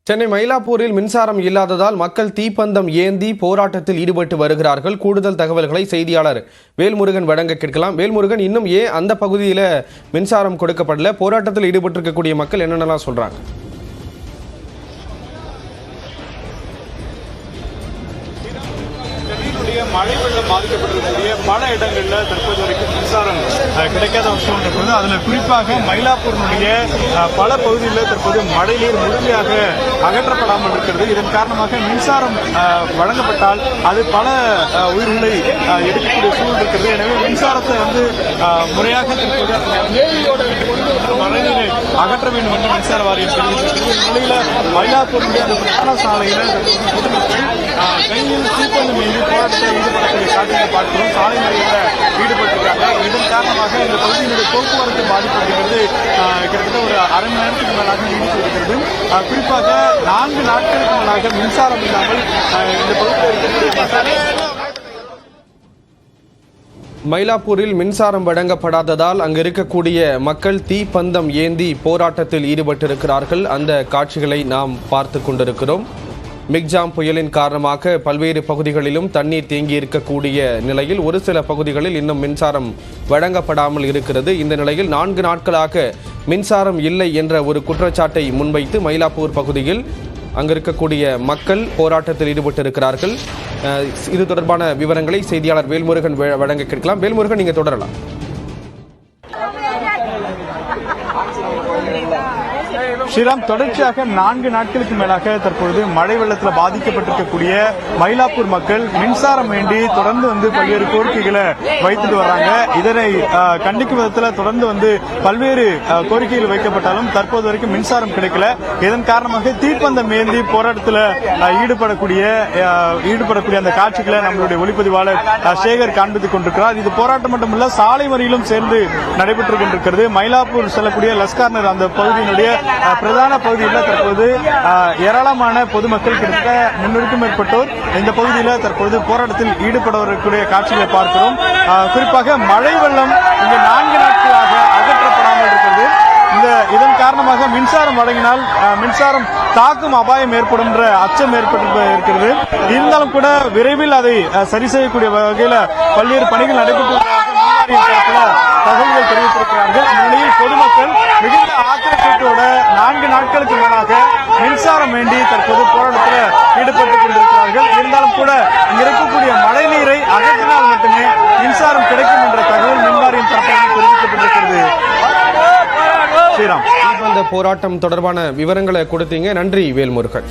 சென்னை மயிலாப்பூரில் மின்சாரம் இல்லாததால் மக்கள் தீப்பந்தம் ஏந்தி போராட்டத்தில் ஈடுபட்டு வருகிறார்கள். கூடுதல் தகவல்களை செய்தியாளர் வேல்முருகன் வழங்க கேட்கலாம். வேல்முருகன், இன்னும் ஏன் அந்த பகுதியில் மின்சாரம் கொடுக்கப்படல? போராட்டத்தில் ஈடுபட்டிருக்கக்கூடிய மக்கள் என்னென்னலாம் சொல்றாங்க? மழை வெள்ளம் பாதிக்கப்பட்டிருக்கக்கூடிய பல இடங்களில் தற்போது வரைக்கும் மின்சாரம் கிடைக்காத ஒரு சூழ்நிலை இருக்கிறது. அதில் குறிப்பாக மயிலாப்பூரினுடைய பல பகுதிகளில் தற்போது மழைநீர் முழுமையாக அகற்றப்படாமல் இருக்கிறது. இதன் காரணமாக மின்சாரம் வழங்கப்பட்டால் அது பல உயிர்களை எடுக்கக்கூடிய சூழல் இருக்கிறது. எனவே மின்சாரத்தை முறையாக மழைநீரை அகற்ற வேண்டும் என்று மின்சார வாரியம் தெரிவித்திருக்கிறது. இந்நிலையில் மயிலாப்பூரினுடைய அந்த பிரதான சாலையில் கையில் தீப்பந்தம் மீது போராட்டத்தில் ஈடுபடக்கூடிய காட்சிகளை பார்க்கிறோம். சாலை மறியலில் ஈடுபட்டிருக்காங்க. இதன் காரணமாக இந்த பகுதியினுடைய போக்குவரத்து பாதிப்படைகிறது. கிட்டத்தட்ட ஒரு அரை மணி நேரத்துக்கு மேலாக நீடித்து வருகிறது. குறிப்பாக 4 நாட்களுக்கு மேலாக மின்சாரம் இல்லாமல் இந்த பகுதியில் இருக்கக்கூடிய மயிலாப்பூரில் மின்சாரம் வழங்கப்படாததால் அங்கு இருக்கக்கூடிய மக்கள் தீப்பந்தம் ஏந்தி போராட்டத்தில் ஈடுபட்டிருக்கிறார்கள். அந்த காட்சிகளை நாம் பார்த்து கொண்டிருக்கிறோம். மிக்ஜாம் புயலின் காரணமாக பல்வேறு பகுதிகளிலும் தண்ணீர் தேங்கி இருக்கக்கூடிய நிலையில் ஒரு சில பகுதிகளில் இன்னும் மின்சாரம் வழங்கப்படாமல் இருக்கிறது. இந்த நிலையில் 4 நாட்களாக மின்சாரம் இல்லை என்ற ஒரு குற்றச்சாட்டை முன்வைத்து மயிலாப்பூர் பகுதியில் அங்கு இருக்கக்கூடிய மக்கள் போராட்டத்தில் ஈடுபட்டிருக்கிறார்கள். இது தொடர்பான விவரங்களை செய்தியாளர் வேல்முருகன் வழங்க கேட்கலாம். வேல்முருகன், நீங்க தொடரலாம். ஸ்ரீராம், தொடர்ச்சியாக 4 நாட்களுக்கு மேலாக தற்பொழுது மழை வெள்ளத்தில் பாதிக்கப்பட்டிருக்கக்கூடிய மயிலாப்பூர் மக்கள் மின்சாரம் வேண்டி தொடர்ந்து பல்வேறு கோரிக்கைகளை வைத்துட்டு வர்றாங்க. இதனை கண்டிக்கும் விதத்தில் தொடர்ந்து பல்வேறு கோரிக்கைகள் வைக்கப்பட்டாலும் தற்போது வரைக்கும் மின்சாரம் கிடைக்கல. இதன் காரணமாக தீப்பந்தம் ஏந்தி போராட்டத்தில் ஈடுபடக்கூடிய அந்த காட்சிகளை நம்மளுடைய ஒளிப்பதிவாளர் சேகர் காண்பித்துக் கொண்டிருக்கிறார். இது போராட்டம் மட்டுமல்ல, சாலை மறியலும் சேர்ந்து நடைபெற்றுக் கொண்டிருக்கிறது. மயிலாப்பூர் செல்லக்கூடிய லஸ்கார்னர் அந்த பகுதியினுடைய பிரதான பகுதியில் தற்போது ஏராளமான பொதுமக்கள் கிட்டத்தட்ட 300க்கும் மேற்பட்டோர் இந்த பகுதியில் தற்போது போராட்டத்தில் ஈடுபடக்கூடிய காட்சிகளை பார்க்கிறோம். குறிப்பாக மழை வெள்ளம் இங்கு 4 நாட்களாக அகற்றப்படாமல் இருக்கிறது. இதன் காரணமாக மின்சாரம் வழங்கினால் மின்சாரம் தாக்கும் அபாயம் ஏற்படும் என்ற அச்சம் ஏற்பட்டு இருக்கிறது. இருந்தாலும் கூட விரைவில் அதை சரி செய்யக்கூடிய வகையில் பல்வேறு பணிகள் நடைபெற்று தகவல்கள் தெரிவித்திருக்கிறார்கள். இந்நிலையில் பொதுமக்கள் மிகுந்த ஆத்திரத்தோட 4 நாட்களுக்கு மேலாக மின்சாரம் வேண்டி தற்போது போராட்டத்தில் ஈடுபட்டுக் கொண்டிருக்கிறார்கள். இருந்தாலும் கூட இங்க இருக்கக்கூடிய மழை நீரை அகற்றினால் மட்டுமே மின்சாரம் கிடைக்கும் என்ற தகவல் மின்வாரியம் தரப்பில் தெரிவிக்கப்பட்டிருக்கிறது. ஸ்ரீராம், இந்த போராட்டம் தொடர்பான விவரங்களை கொடுத்தீங்க. நன்றி வேல்முருகன்.